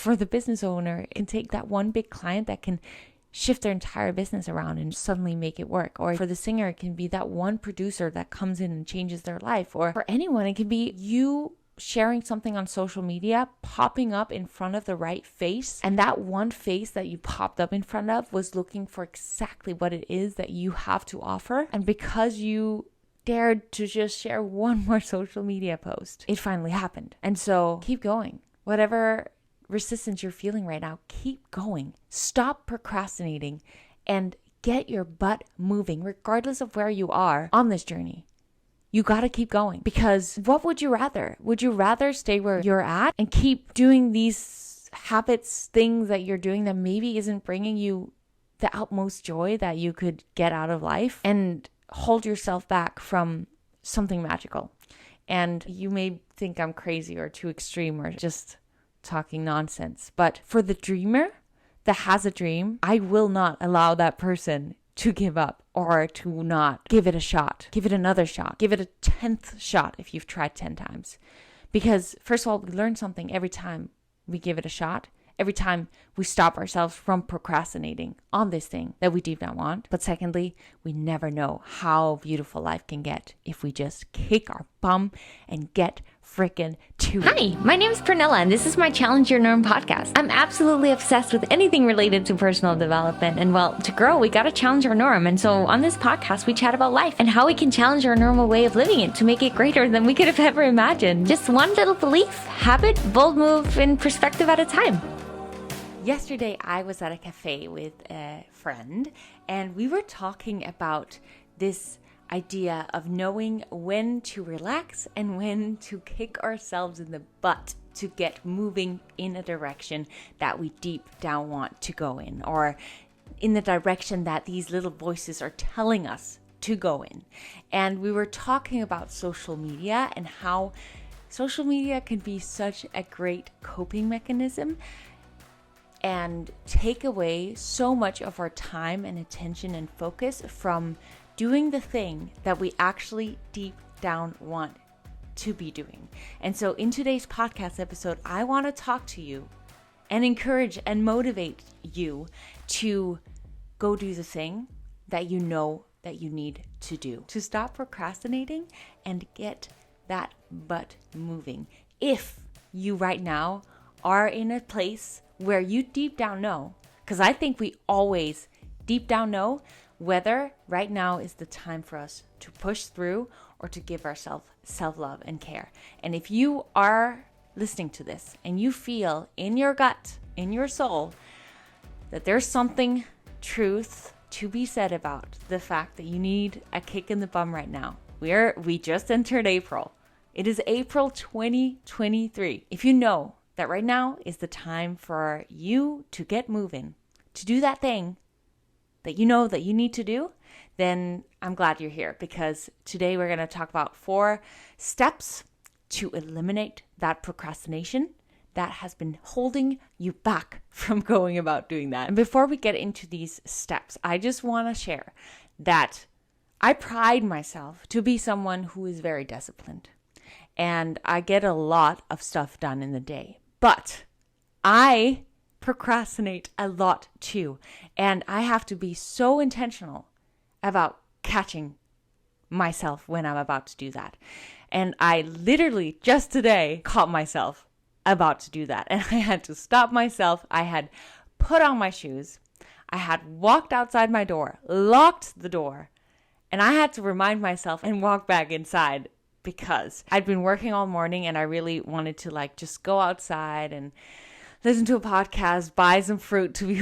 For the business owner, it can take that one big client that can shift their entire business around and suddenly make it work. Or for the singer, it can be that one producer that comes in and changes their life. Or for anyone, it can be you sharing something on social media, popping up in front of the right face. And that one face that you popped up in front of was looking for exactly what it is that you have to offer. And because you dared to just share one more social media post, it finally happened. And so keep going. Whatever resistance you're feeling right now, keep going. Stop procrastinating and get your butt moving, regardless of where you are on this journey. You got to keep going, because what would you rather? Would you rather stay where you're at and keep doing these habits, things that you're doing that maybe isn't bringing you the utmost joy that you could get out of life, and hold yourself back from something magical? And you may think I'm crazy or too extreme or just talking nonsense, but for the dreamer that has a dream, I will not allow that person to give up or to not give it a shot. Give it another shot. Give it a 10th shot if you've tried 10 times. Because first of all, we learn something every time we give it a shot. Every time we stop ourselves from procrastinating on this thing that we deep down want. But secondly, we never know how beautiful life can get if we just kick our bum and get freaking to it. Hi, my name is Pernilla, and this is my Challenge Your Norm podcast. I'm absolutely obsessed with anything related to personal development. And well, to grow, we got to challenge our norm. And so on this podcast, we chat about life and how we can challenge our normal way of living it to make it greater than we could have ever imagined. Just one little belief, habit, bold move, and perspective at a time. Yesterday, I was at a cafe with a friend, and we were talking about this idea of knowing when to relax and when to kick ourselves in the butt to get moving in a direction that we deep down want to go in, or in the direction that these little voices are telling us to go in. And we were talking about social media and how social media can be such a great coping mechanism and take away so much of our time and attention and focus from doing the thing that we actually deep down want to be doing. And so in today's podcast episode, I want to talk to you and encourage and motivate you to go do the thing that you know that you need to do, to stop procrastinating and get that butt moving. If you right now are in a place where you deep down know, because I think we always deep down know whether right now is the time for us to push through or to give ourselves self-love and care. And if you are listening to this and you feel in your gut, in your soul, that there's something truth to be said about the fact that you need a kick in the bum right now. We just entered April. It is April 2023. If you know that right now is the time for you to get moving, to do that thing that you know that you need to do, then I'm glad you're here, because today we're going to talk about 4 steps to eliminate that procrastination that has been holding you back from going about doing that. And before we get into these steps, I just want to share that I pride myself to be someone who is very disciplined, and I get a lot of stuff done in the day. But I procrastinate a lot too. And I have to be so intentional about catching myself when I'm about to do that. And I literally just today caught myself about to do that. And I had to stop myself. I had put on my shoes. I had walked outside my door, locked the door, and I had to remind myself and walk back inside, because I'd been working all morning and I really wanted to just go outside and listen to a podcast, buy some fruit to be,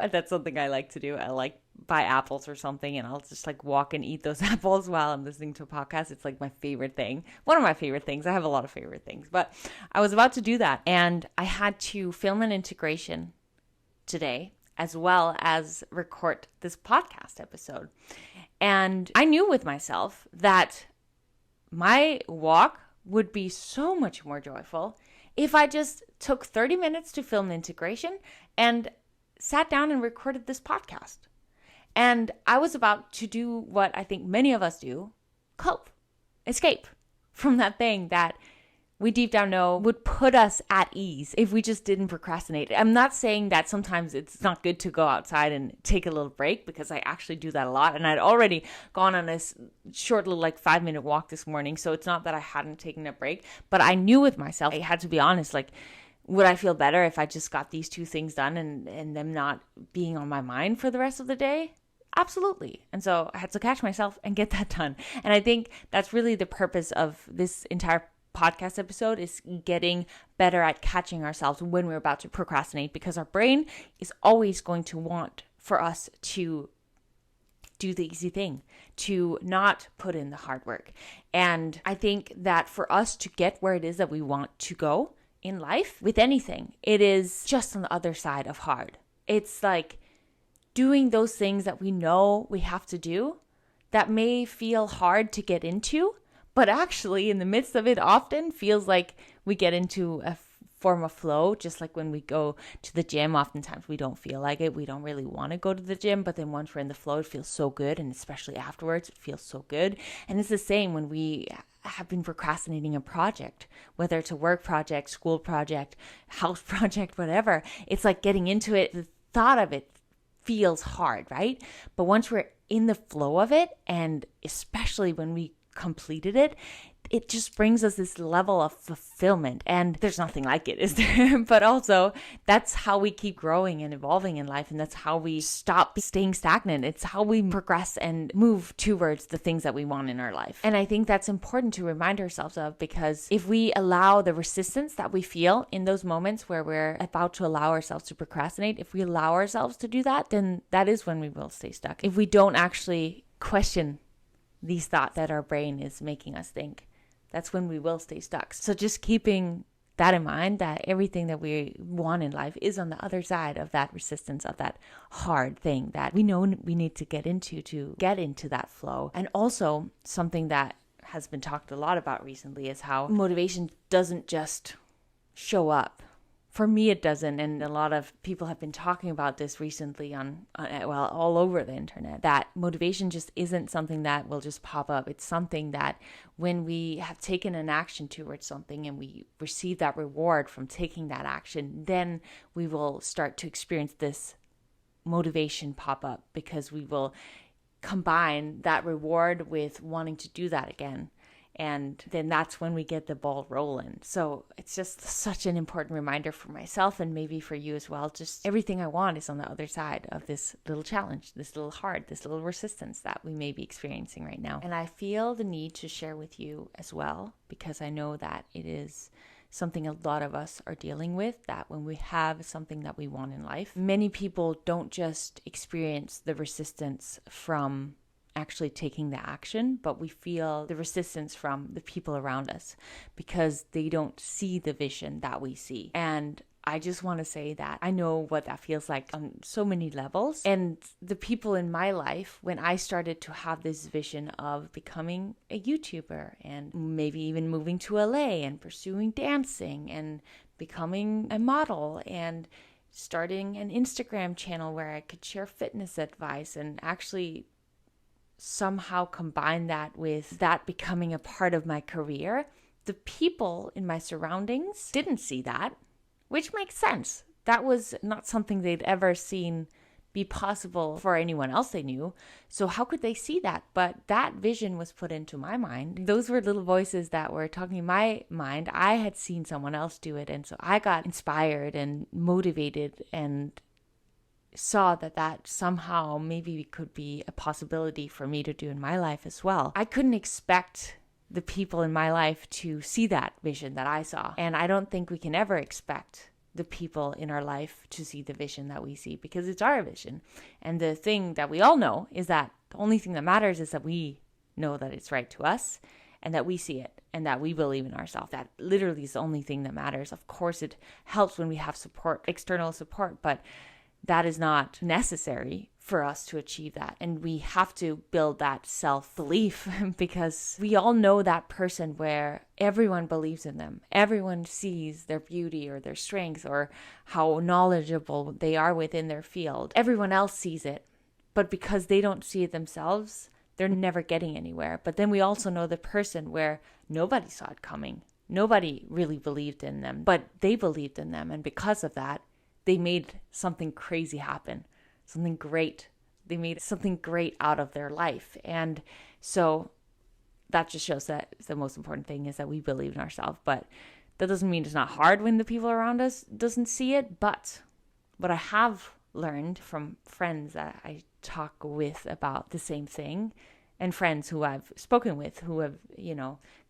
that's something I like to do. I like buy apples or something, and I'll just walk and eat those apples while I'm listening to a podcast. It's my favorite thing. One of my favorite things. I have a lot of favorite things, but I was about to do that, and I had to film an integration today as well as record this podcast episode. And I knew with myself that my walk would be so much more joyful if I just took 30 minutes to film the integration and sat down and recorded this podcast. And I was about to do what I think many of us do, cope, escape from that thing that we deep down know would put us at ease if we just didn't procrastinate. I'm not saying that sometimes it's not good to go outside and take a little break, because I actually do that a lot. And I'd already gone on a short little 5-minute walk this morning. So it's not that I hadn't taken a break, but I knew with myself, I had to be honest, would I feel better if I just got these 2 things done and them not being on my mind for the rest of the day? Absolutely. And so I had to catch myself and get that done. And I think that's really the purpose of this entire podcast episode, is getting better at catching ourselves when we're about to procrastinate, because our brain is always going to want for us to do the easy thing, to not put in the hard work. And I think that for us to get where it is that we want to go in life with anything, it is just on the other side of hard. It's like doing those things that we know we have to do that may feel hard to get into, but actually in the midst of it often feels like we get into a form of flow. Just like when we go to the gym, oftentimes we don't feel like it. We don't really want to go to the gym, but then once we're in the flow, it feels so good. And especially afterwards, it feels so good. And it's the same when we have been procrastinating a project, whether it's a work project, school project, house project, whatever. It's like getting into it, the thought of it feels hard, right? But once we're in the flow of it, and especially when we completed it, it just brings us this level of fulfillment. And there's nothing like it, is there? But also, that's how we keep growing and evolving in life. And that's how we stop staying stagnant. It's how we progress and move towards the things that we want in our life. And I think that's important to remind ourselves of, because if we allow the resistance that we feel in those moments where we're about to allow ourselves to procrastinate, if we allow ourselves to do that, then that is when we will stay stuck. If we don't actually question these thoughts that our brain is making us think, that's when we will stay stuck. So just keeping that in mind, that everything that we want in life is on the other side of that resistance, of that hard thing that we know we need to get into that flow. And also something that has been talked a lot about recently is how motivation doesn't just show up. For me, it doesn't. And a lot of people have been talking about this recently on all over the internet, that motivation just isn't something that will just pop up. It's something that when we have taken an action towards something and we receive that reward from taking that action, then we will start to experience this motivation pop up, because we will combine that reward with wanting to do that again. And then that's when we get the ball rolling. So it's just such an important reminder for myself, and maybe for you as well. Just everything I want is on the other side of this little challenge, this little hard, this little resistance that we may be experiencing right now. And I feel the need to share with you as well, because I know that it is something a lot of us are dealing with, that when we have something that we want in life, many people don't just experience the resistance from actually taking the action, but we feel the resistance from the people around us, because they don't see the vision that we see. And I just want to say that I know what that feels like on so many levels. And the people in my life, when I started to have this vision of becoming a YouTuber and maybe even moving to LA and pursuing dancing and becoming a model and starting an Instagram channel where I could share fitness advice and actually somehow combine that with that becoming a part of my career, the people in my surroundings didn't see that, which makes sense. That was not something they'd ever seen be possible for anyone else they knew. So how could they see that? But that vision was put into my mind. Those were little voices that were talking in my mind. I had seen someone else do it, and so I got inspired and motivated and saw that somehow maybe could be a possibility for me to do in my life as well. I couldn't expect the people in my life to see that vision that I saw. And I don't think we can ever expect the people in our life to see the vision that we see, because it's our vision. And the thing that we all know is that the only thing that matters is that we know that it's right to us and that we see it and that we believe in ourselves. That literally is the only thing that matters. Of course, it helps when we have support, external support, but that is not necessary for us to achieve that. And we have to build that self-belief, because we all know that person where everyone believes in them. Everyone sees their beauty or their strength or how knowledgeable they are within their field. Everyone else sees it, but because they don't see it themselves, they're never getting anywhere. But then we also know the person where nobody saw it coming. Nobody really believed in them, but they believed in them. And because of that, they made something crazy happen, something great. They made something great out of their life. And so that just shows that the most important thing is that we believe in ourselves. But that doesn't mean it's not hard when the people around us doesn't see it. But what I have learned from friends that I talk with about the same thing, and friends who I've spoken with who have,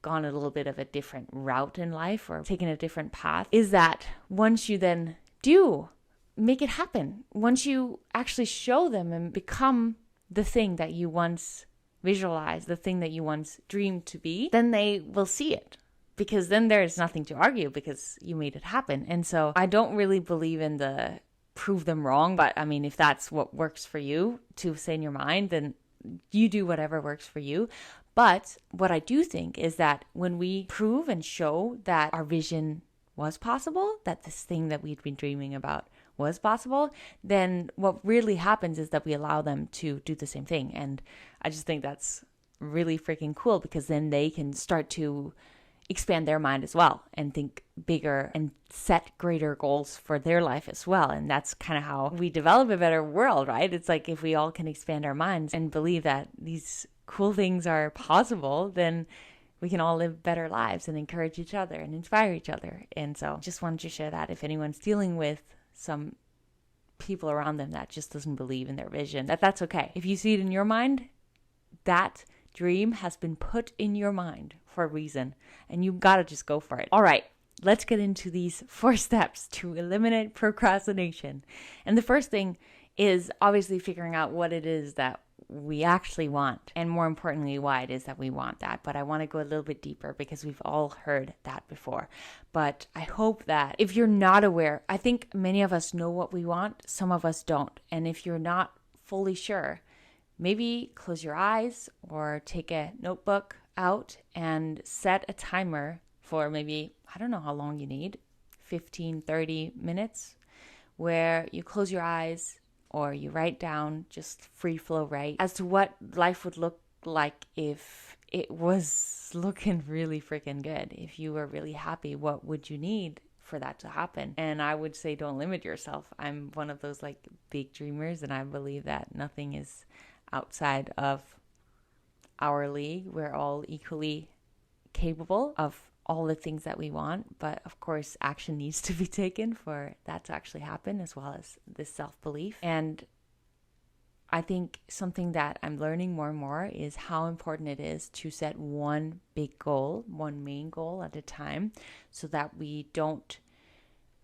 gone a little bit of a different route in life or taken a different path, is that once you then do make it happen, once you actually show them and become the thing that you once visualized, the thing that you once dreamed to be, then they will see it. Because then there's nothing to argue because you made it happen. And so I don't really believe in the prove them wrong. But I mean, if that's what works for you to say in your mind, then you do whatever works for you. But what I do think is that when we prove and show that our vision was possible, that this thing that we'd been dreaming about was possible, then what really happens is that we allow them to do the same thing. And I just think that's really freaking cool, because then they can start to expand their mind as well and think bigger and set greater goals for their life as well. And that's kind of how we develop a better world, right? It's like if we all can expand our minds and believe that these cool things are possible, then we can all live better lives and encourage each other and inspire each other. And so just wanted to share that if anyone's dealing with some people around them that just doesn't believe in their vision, that's okay. If you see it in your mind, that dream has been put in your mind for a reason, and you gotta just go for it. All right, let's get into these 4 steps to eliminate procrastination. And the first thing is obviously figuring out what it is that we actually want, and more importantly, why it is that we want that. But I want to go a little bit deeper because we've all heard that before. But I hope that if you're not aware, I think many of us know what we want, some of us don't. And if you're not fully sure, maybe close your eyes or take a notebook out and set a timer for maybe, I don't know how long you need, 15, 30 minutes, where you close your eyes or you write down, just free flow write, as to what life would look like if it was looking really freaking good. If you were really happy, what would you need for that to happen? And I would say don't limit yourself. I'm one of those like big dreamers, and I believe that nothing is outside of our league. We're all equally capable of all the things that we want, but of course action needs to be taken for that to actually happen, as well as this self-belief. And I think something that I'm learning more and more is how important it is to set one big goal, one main goal at a time, so that we don't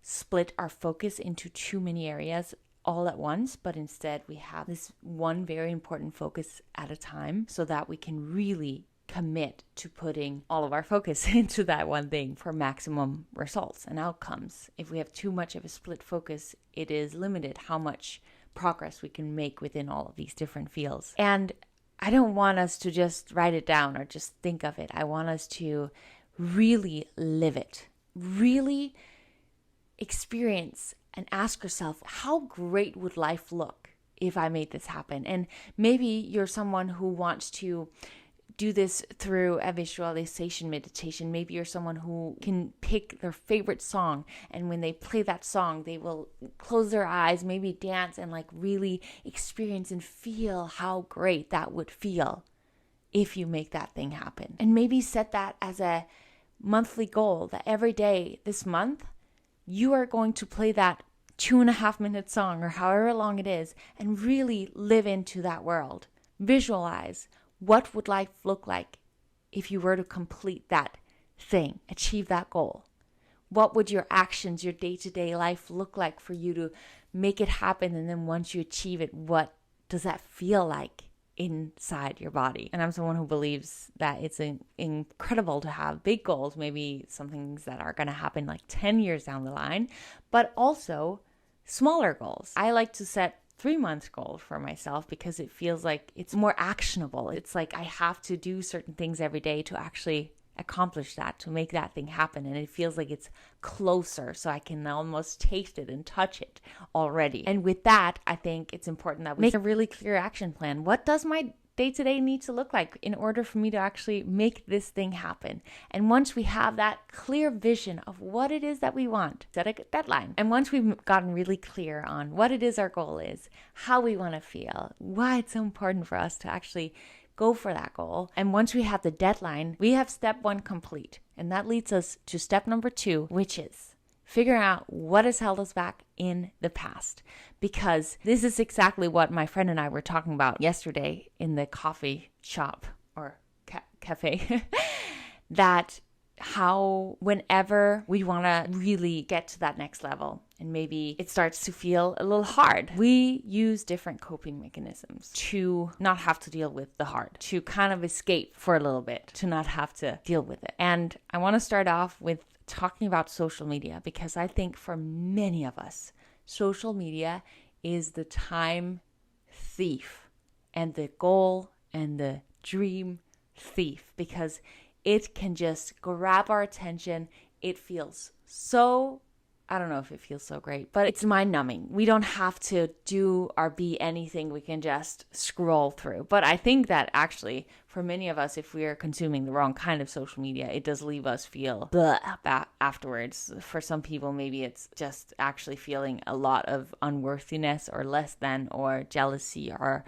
split our focus into too many areas all at once, but instead we have this one very important focus at a time, so that we can really commit to putting all of our focus into that one thing for maximum results and outcomes. If we have too much of a split focus, it is limited how much progress we can make within all of these different fields. And I don't want us to just write it down or just think of it. I want us to really live it, really experience and ask yourself, how great would life look if I made this happen? And maybe you're someone who wants to do this through a visualization meditation. Maybe you're someone who can pick their favorite song, and when they play that song, they will close their eyes, maybe dance, and like really experience and feel how great that would feel if you make that thing happen. And maybe set that as a monthly goal, that every day this month, you are going to play that 2.5-minute song or however long it is, and really live into that world. Visualize what would life look like if you were to complete that thing, achieve that goal. What would your actions, your day-to-day life look like for you to make it happen? And then once you achieve it, what does that feel like inside your body? And I'm someone who believes that it's incredible to have big goals, maybe some things that are going to happen like 10 years down the line, but also smaller goals. I like to set 3-month goal for myself because it feels like it's more actionable. It's like I have to do certain things every day to actually accomplish that, to make that thing happen. And it feels like it's closer, so I can almost taste it and touch it already. And with that, I think it's important that we make a really clear action plan. What does my day-to-day needs to look like in order for me to actually make this thing happen. And once we have that clear vision of what it is that we want, set a deadline. And once we've gotten really clear on what it is our goal is, how we want to feel, why it's so important for us to actually go for that goal. And once we have the deadline, we have step 1 complete. And that leads us to step number 2, which is figuring out what has held us back in the past. Because this is exactly what my friend and I were talking about yesterday in the coffee shop or cafe. That how whenever we want to really get to that next level and maybe it starts to feel a little hard, we use different coping mechanisms to not have to deal with the hard, to kind of escape for a little bit, to not have to deal with it. And I want to start off with talking about social media, because I think for many of us, social media is the time thief and the goal and the dream thief, because it can just grab our attention. It feels so, I don't know if it feels so great, but it's mind numbing. We don't have to do or be anything. We can just scroll through. But I think that actually for many of us, if we are consuming the wrong kind of social media, it does leave us feel blah afterwards. For some people, maybe it's just actually feeling a lot of unworthiness or less than or jealousy or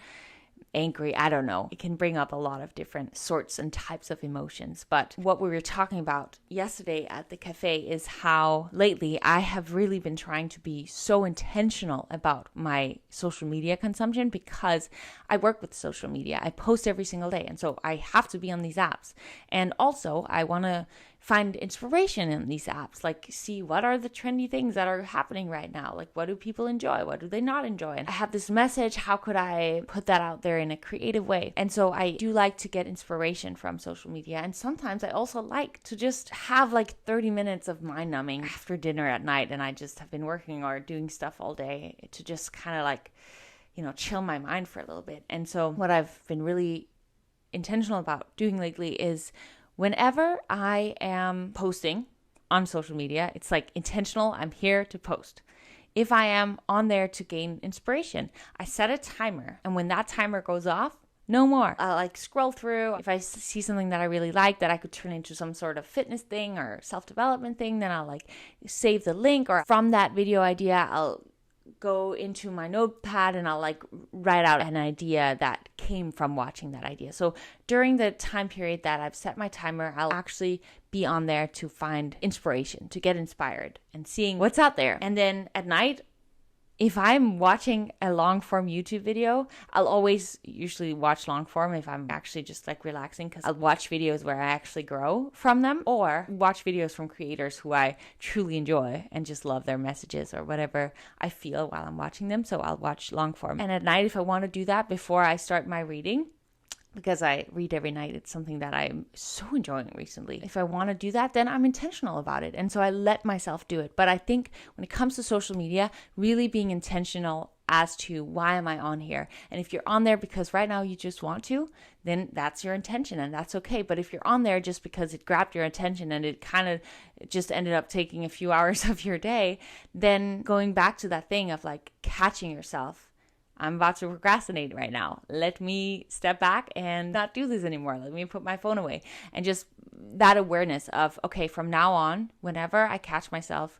angry. I don't know. It can bring up a lot of different sorts and types of emotions. But what we were talking about yesterday at the cafe is how lately I have really been trying to be so intentional about my social media consumption, because I work with social media. I post every single day. And so I have to be on these apps. And also I want to find inspiration in these apps, like see what are the trendy things that are happening right now, like what do people enjoy, what do they not enjoy, and I have this message, how could I put that out there in a creative way? And so I do like to get inspiration from social media, and sometimes I also like to just have like 30 minutes of mind numbing after dinner at night, and I just have been working or doing stuff all day to just kind of like, chill my mind for a little bit. And so what I've been really intentional about doing lately is whenever I am posting on social media, it's like intentional, I'm here to post. If I am on there to gain inspiration, I set a timer. And when that timer goes off, no more. I'll like scroll through. If I see something that I really like that I could turn into some sort of fitness thing or self-development thing, then I'll like save the link, or from that video idea, I'll go into my notepad and I'll like write out an idea that came from watching that idea. So during the time period that I've set my timer, I'll actually be on there to find inspiration, to get inspired and seeing what's out there. And then at night, if I'm watching a long form YouTube video, I'll always usually watch long form if I'm actually just like relaxing, because I'll watch videos where I actually grow from them, or watch videos from creators who I truly enjoy and just love their messages or whatever I feel while I'm watching them. So I'll watch long form. And at night, if I want to do that before I start my reading, because I read every night, it's something that I'm so enjoying recently. If I want to do that, then I'm intentional about it. And so I let myself do it. But I think when it comes to social media, really being intentional as to why am I on here? And if you're on there because right now you just want to, then that's your intention and that's okay. But if you're on there just because it grabbed your attention and it kind of just ended up taking a few hours of your day, then going back to that thing of like catching yourself, I'm about to procrastinate right now. Let me step back and not do this anymore. Let me put my phone away. And just that awareness of, okay, from now on, whenever I catch myself,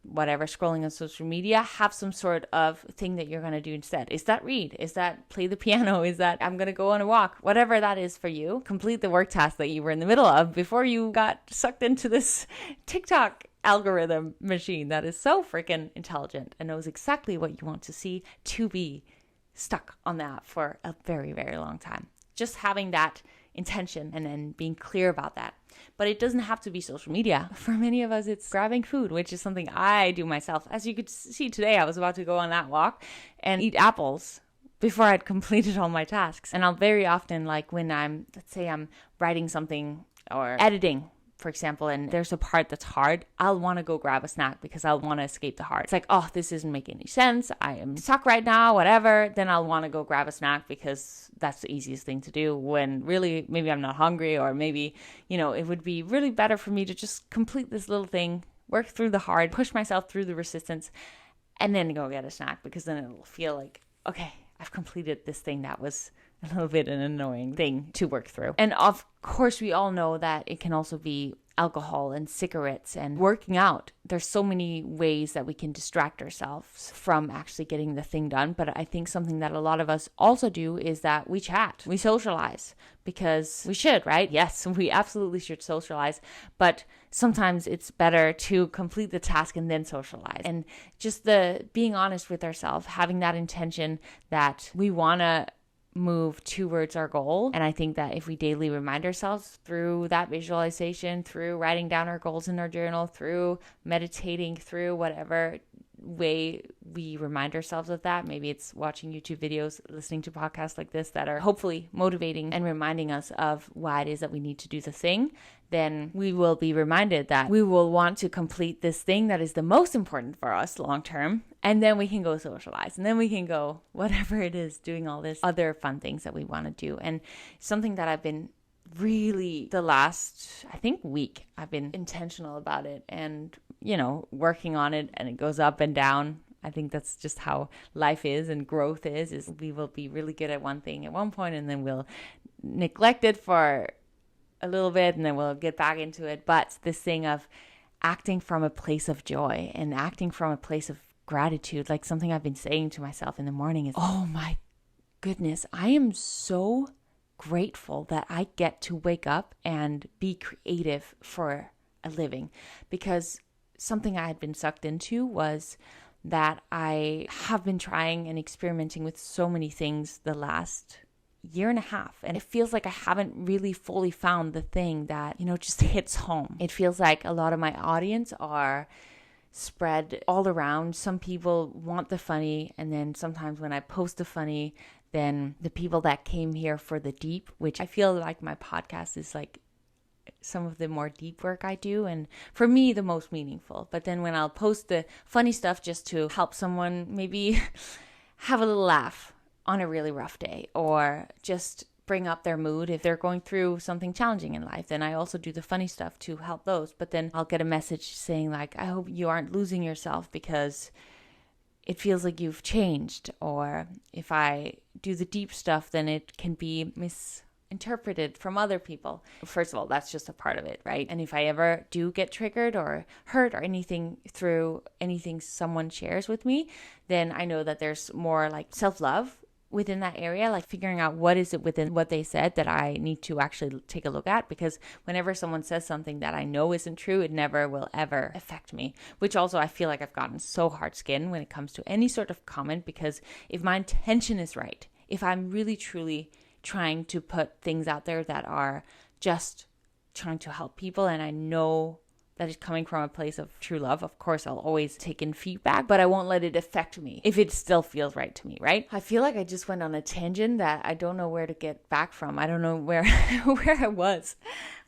whatever, scrolling on social media, have some sort of thing that you're going to do instead. Is that read? Is that play the piano? Is that I'm going to go on a walk? Whatever that is for you, complete the work task that you were in the middle of before you got sucked into this TikTok algorithm machine that is so freaking intelligent and knows exactly what you want to see, to be stuck on that for a very, very long time. Just having that intention and then being clear about that. But it doesn't have to be social media. For many of us, it's grabbing food, which is something I do myself. As you could see today, I was about to go on that walk and eat apples before I'd completed all my tasks. And I'll very often, like when let's say I'm writing something or editing, for example, and there's a part that's hard, I'll want to go grab a snack because I'll want to escape the hard. It's like, oh, this isn't making any sense. I am stuck right now, whatever. Then I'll want to go grab a snack because that's the easiest thing to do when really maybe I'm not hungry, or maybe, it would be really better for me to just complete this little thing, work through the hard, push myself through the resistance, and then go get a snack, because then it'll feel like, okay, I've completed this thing that was a little bit an annoying thing to work through. And of course, we all know that it can also be alcohol and cigarettes and working out. There's so many ways that we can distract ourselves from actually getting the thing done. But I think something that a lot of us also do is that we chat, we socialize, because we should, right? Yes, we absolutely should socialize. But sometimes it's better to complete the task and then socialize. And just the being honest with ourselves, having that intention that we want to move towards our goal. And I think that if we daily remind ourselves through that visualization, through writing down our goals in our journal, through meditating, through whatever way we remind ourselves of that, maybe it's watching YouTube videos, listening to podcasts like this that are hopefully motivating and reminding us of why it is that we need to do the thing, then we will be reminded that we will want to complete this thing that is the most important for us long term. And then we can go socialize, and then we can go whatever it is, doing all this other fun things that we want to do. And something that I've been really the last, I think, week, I've been intentional about it and, working on it, and it goes up and down. I think that's just how life is and growth is we will be really good at one thing at one point, and then we'll neglect it for a little bit, and then we'll get back into it. But this thing of acting from a place of joy and acting from a place of gratitude, like something I've been saying to myself in the morning is, oh my goodness, I am so grateful that I get to wake up and be creative for a living. Because something I had been sucked into was that I have been trying and experimenting with so many things the last year and a half, and it feels like I haven't really fully found the thing that just hits home. It feels like a lot of my audience are spread all around. Some people want the funny, and then sometimes when I post the funny, then the people that came here for the deep, which I feel like my podcast is like some of the more deep work I do, and for me the most meaningful. But then when I'll post the funny stuff just to help someone maybe have a little laugh on a really rough day, or just bring up their mood if they're going through something challenging in life, then I also do the funny stuff to help those. But then I'll get a message saying like, I hope you aren't losing yourself because it feels like you've changed. Or if I do the deep stuff, then it can be misinterpreted from other people. First of all, that's just a part of it, right? And if I ever do get triggered or hurt or anything through anything someone shares with me, then I know that there's more like self-love within that area, like figuring out what is it within what they said that I need to actually take a look at. Because whenever someone says something that I know isn't true, it never will ever affect me. Which also I feel like I've gotten so hard skinned when it comes to any sort of comment, because if my intention is right, if I'm really truly trying to put things out there that are just trying to help people, and I know that is coming from a place of true love, of course I'll always take in feedback, but I won't let it affect me if it still feels right to me, right? I feel like I just went on a tangent that I don't know where to get back from. I don't know where where I was.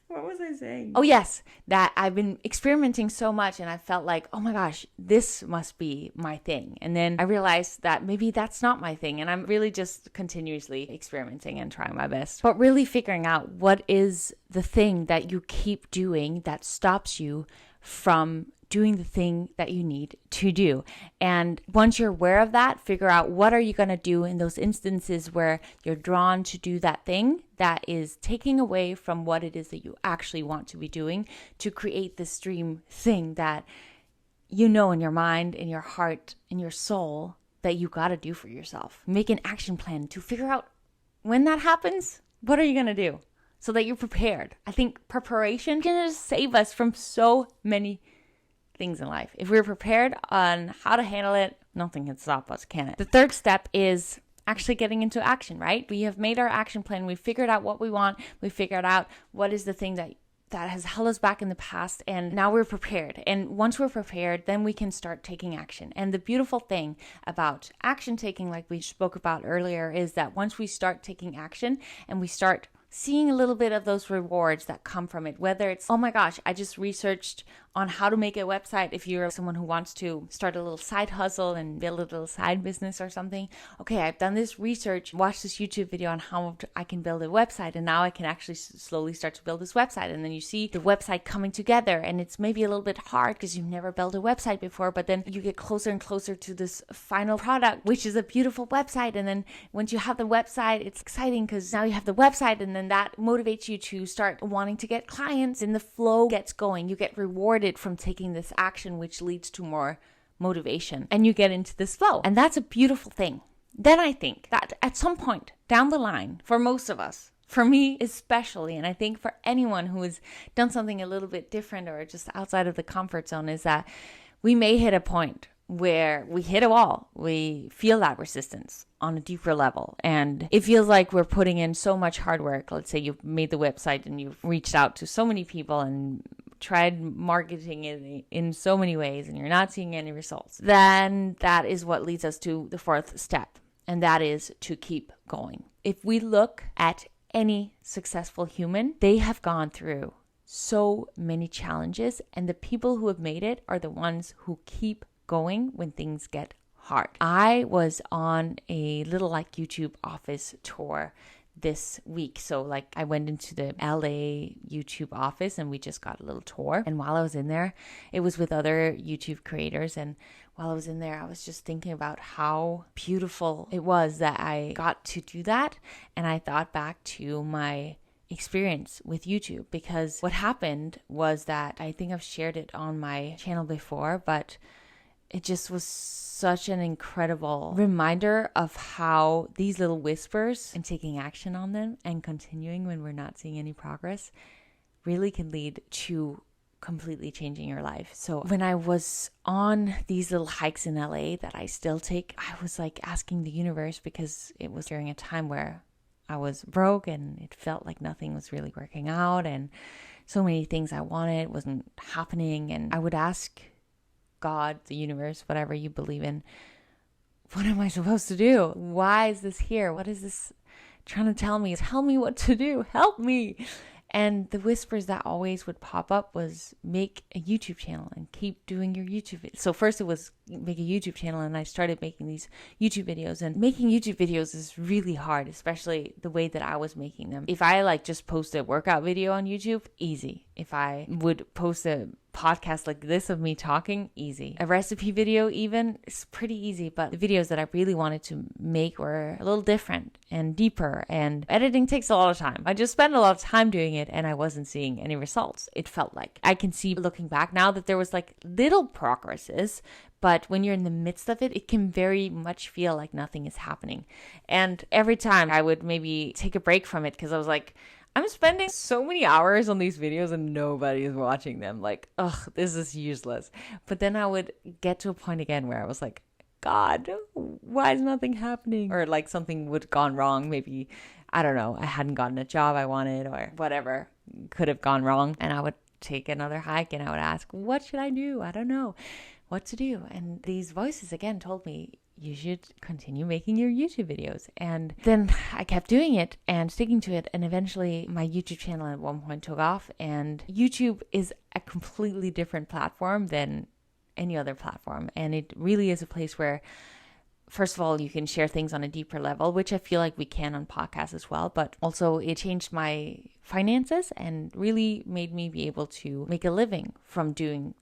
What was I saying? Oh yes, that I've been experimenting so much, and I felt like, oh my gosh, this must be my thing. And then I realized that maybe that's not my thing, and I'm really just continuously experimenting and trying my best. But really figuring out what is the thing that you keep doing that stops you from doing the thing that you need to do. And once you're aware of that, figure out what are you going to do in those instances where you're drawn to do that thing that is taking away from what it is that you actually want to be doing, to create this dream thing that you know in your mind, in your heart, in your soul that you got to do for yourself. Make an action plan to figure out when that happens, what are you going to do so that you're prepared. I think preparation can just save us from so many things in life. If we're prepared on how to handle it, nothing can stop us, can it? The third step is actually getting into action, right? We have made our action plan. We figured out what we want. We figured out what is the thing that has held us back in the past, and now we're prepared. And once we're prepared, then we can start taking action. And the beautiful thing about action taking, like we spoke about earlier, is that once we start taking action and we start seeing a little bit of those rewards that come from it, whether it's, oh my gosh, I just researched on how to make a website. If you're someone who wants to start a little side hustle and build a little side business or something, okay, I've done this research, watched this YouTube video on how I can build a website, and now I can actually slowly start to build this website. And then you see the website coming together, and it's maybe a little bit hard because you've never built a website before, but then you get closer and closer to this final product, which is a beautiful website. And then once you have the website, it's exciting because now you have the website, and then that motivates you to start wanting to get clients, and the flow gets going. You get rewarded from taking this action, which leads to more motivation, and you get into this flow. And that's a beautiful thing. Then I think that at some point down the line, for most of us, for me especially, and I think for anyone who has done something a little bit different or just outside of the comfort zone, is that we may hit a point where we hit a wall. We feel that resistance on a deeper level, and it feels like we're putting in so much hard work. Let's say you've made the website and you've reached out to so many people and tried marketing it in so many ways, and you're not seeing any results. Then that is what leads us to the fourth step, and that is to keep going. If we look at any successful human, they have gone through so many challenges, and the people who have made it are the ones who keep going when things get hard. I was on a little YouTube office tour this week. So I went into the LA YouTube office and we just got a little tour. And while I was in there, it was with other YouTube creators. And while I was in there, I was just thinking about how beautiful it was that I got to do that. And I thought back to my experience with YouTube, because what happened was that, I think I've shared it on my channel before, but it just was such an incredible reminder of how these little whispers and taking action on them and continuing when we're not seeing any progress really can lead to completely changing your life. So when I was on these little hikes in LA that I still take, I was asking the universe, because it was during a time where I was broke and it felt like nothing was really working out, and so many things I wanted wasn't happening. And I would ask God, the universe, whatever you believe in, what am I supposed to do? Why is this here? What is this trying to tell me? Tell me what to do. Help me. And the whispers that always would pop up was, make a YouTube channel and keep doing your YouTube videos. So first it was make a YouTube channel, and I started making these YouTube videos. And making YouTube videos is really hard, especially the way that I was making them. If I just post a workout video on YouTube, easy. If I would post a podcast like this of me talking, easy. A recipe video even is pretty easy, but the videos that I really wanted to make were a little different and deeper, and editing takes a lot of time. I just spent a lot of time doing it and I wasn't seeing any results. It felt like, I can see looking back now that there was little progresses, but when you're in the midst of it, it can very much feel like nothing is happening. And every time I would maybe take a break from it, because I was like, I'm spending so many hours on these videos and nobody is watching them. This is useless. But then I would get to a point again where I was like, God, why is nothing happening? Or something would have gone wrong. Maybe, I don't know, I hadn't gotten a job I wanted, or whatever could have gone wrong. And I would take another hike and I would ask, what should I do? I don't know what to do. And these voices again told me, you should continue making your YouTube videos. And then I kept doing it and sticking to it. And eventually my YouTube channel at one point took off. And YouTube is a completely different platform than any other platform. And it really is a place where, first of all, you can share things on a deeper level, which I feel like we can on podcasts as well. But also it changed my finances and really made me be able to make a living from doing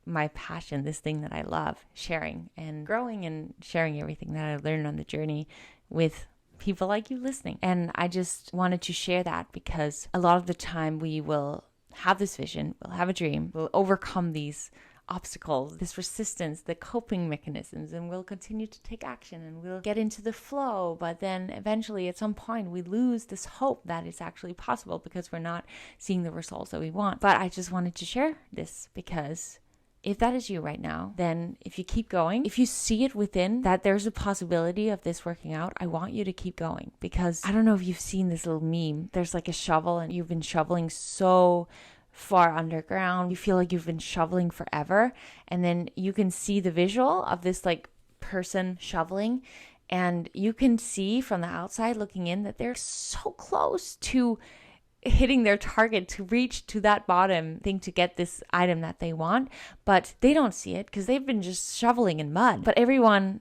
my passion, this thing that I love, sharing and growing and sharing everything that I learned on the journey with people like you listening. And I just wanted to share that, because a lot of the time we will have this vision, we'll have a dream, we'll overcome these obstacles, this resistance, the coping mechanisms, and we'll continue to take action and we'll get into the flow. But then eventually at some point we lose this hope that it's actually possible, because we're not seeing the results that we want. But I just wanted to share this, because if that is you right now, then if you keep going, if you see it within that there's a possibility of this working out, I want you to keep going. Because I don't know if you've seen this little meme. There's a shovel and you've been shoveling so far underground. You feel like you've been shoveling forever. And then you can see the visual of this person shoveling. And you can see from the outside looking in that they're so close to hitting their target to reach to that bottom thing to get this item that they want, but they don't see it because they've been just shoveling in mud. But everyone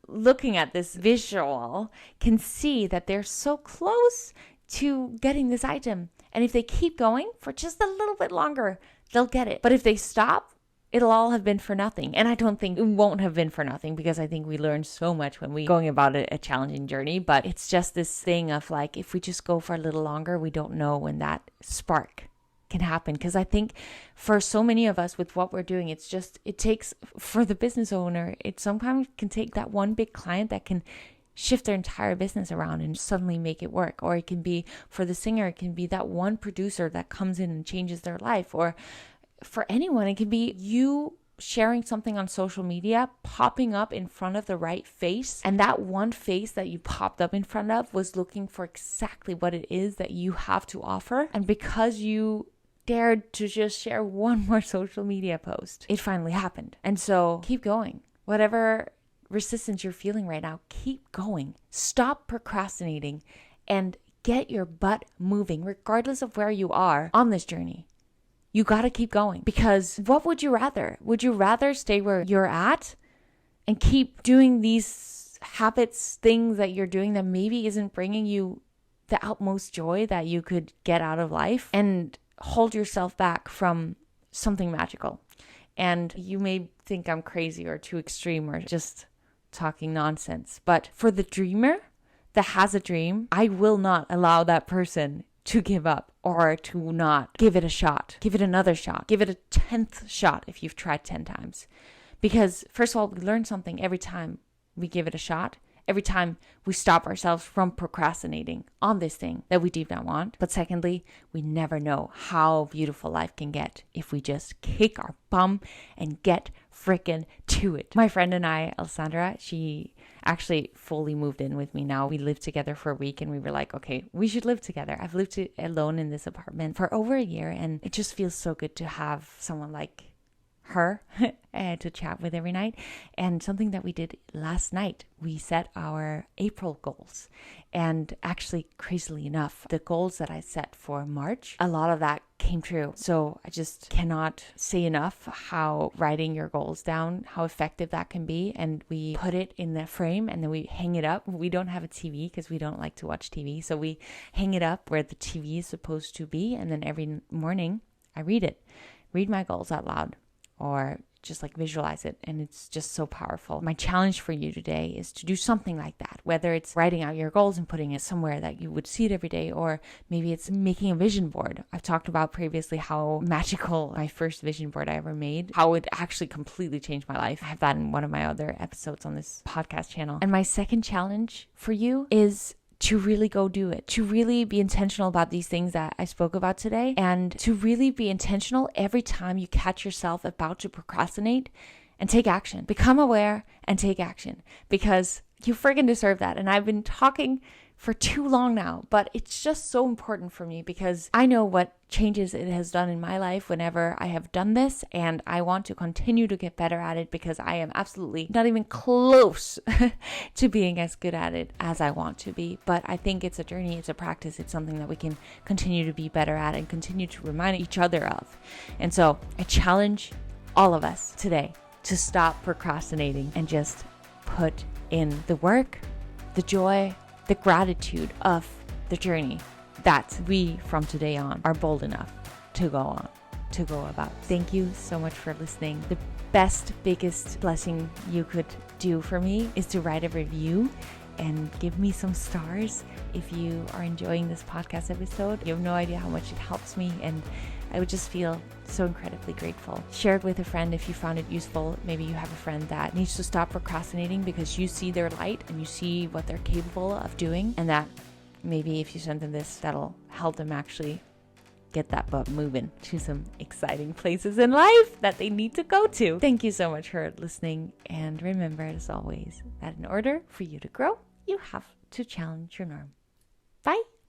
looking at this visual can see that they're so close to getting this item. And if they keep going for just a little bit longer, they'll get it. But if they stop, it'll all have been for nothing. And I don't think it won't have been for nothing, because I think we learn so much when we going about a challenging journey. But it's just this thing of like, if we just go for a little longer, we don't know when that spark can happen. Because I think for so many of us with what we're doing, it takes, for the business owner, it sometimes can take that one big client that can shift their entire business around and suddenly make it work. Or it can be for the singer, it can be that one producer that comes in and changes their life. Or for anyone, it can be you sharing something on social media, popping up in front of the right face. And that one face that you popped up in front of was looking for exactly what it is that you have to offer. And because you dared to just share one more social media post, it finally happened. And so keep going. Whatever resistance you're feeling right now, keep going. Stop procrastinating and get your butt moving, regardless of where you are on this journey. You got to keep going, because what would you rather? Would you rather stay where you're at and keep doing these habits, things that you're doing that maybe isn't bringing you the utmost joy that you could get out of life, and hold yourself back from something magical? And you may think I'm crazy or too extreme or just talking nonsense, but for the dreamer that has a dream, I will not allow that person to give up or to not give it a shot. Give it another shot. Give it a 10th shot if you've tried 10 times. Because first of all, we learn something every time we give it a shot. Every time we stop ourselves from procrastinating on this thing that we deep down want. But secondly, we never know how beautiful life can get if we just kick our bum and get freaking to it. My friend and I, Alessandra, she actually fully moved in with me now. We lived together for a week and we were like, okay, we should live together. I've lived alone in this apartment for over a year, and it just feels so good to have someone like her to chat with every night. And something that we did last night, we set our April goals. And actually, crazily enough, the goals that I set for March, a lot of that came true. So I just cannot say enough how writing your goals down, how effective that can be. And we put it in the frame and then we hang it up. We don't have a TV because we don't like to watch TV. So we hang it up where the TV is supposed to be. And then every morning I read my goals out loud, or just like visualize it. And it's just so powerful. My challenge for you today is to do something like that, whether it's writing out your goals and putting it somewhere that you would see it every day, or maybe it's making a vision board. I've talked about previously how magical my first vision board I ever made, how it actually completely changed my life. I have that in one of my other episodes on this podcast channel. And my second challenge for you is to really go do it, to really be intentional about these things that I spoke about today, and to really be intentional every time you catch yourself about to procrastinate, and take action. Become aware and take action, because you friggin' deserve that. And I've been talking for too long now, but it's just so important for me because I know what changes it has done in my life whenever I have done this, and I want to continue to get better at it because I am absolutely not even close to being as good at it as I want to be. But I think it's a journey, it's a practice, it's something that we can continue to be better at and continue to remind each other of. And so I challenge all of us today to stop procrastinating and just put in the work, the joy, the gratitude of the journey that we from today on are bold enough to go about. Thank you so much for listening. The best, biggest blessing you could do for me is to write a review and give me some stars if you are enjoying this podcast episode. You have no idea how much it helps me, and I would just feel so incredibly grateful. Share it with a friend if you found it useful. Maybe you have a friend that needs to stop procrastinating because you see their light and you see what they're capable of doing, and that maybe if you send them this, that'll help them actually get that butt moving to some exciting places in life that they need to go to. Thank you so much for listening, and remember, as always, that in order for you to grow, you have to challenge your norm.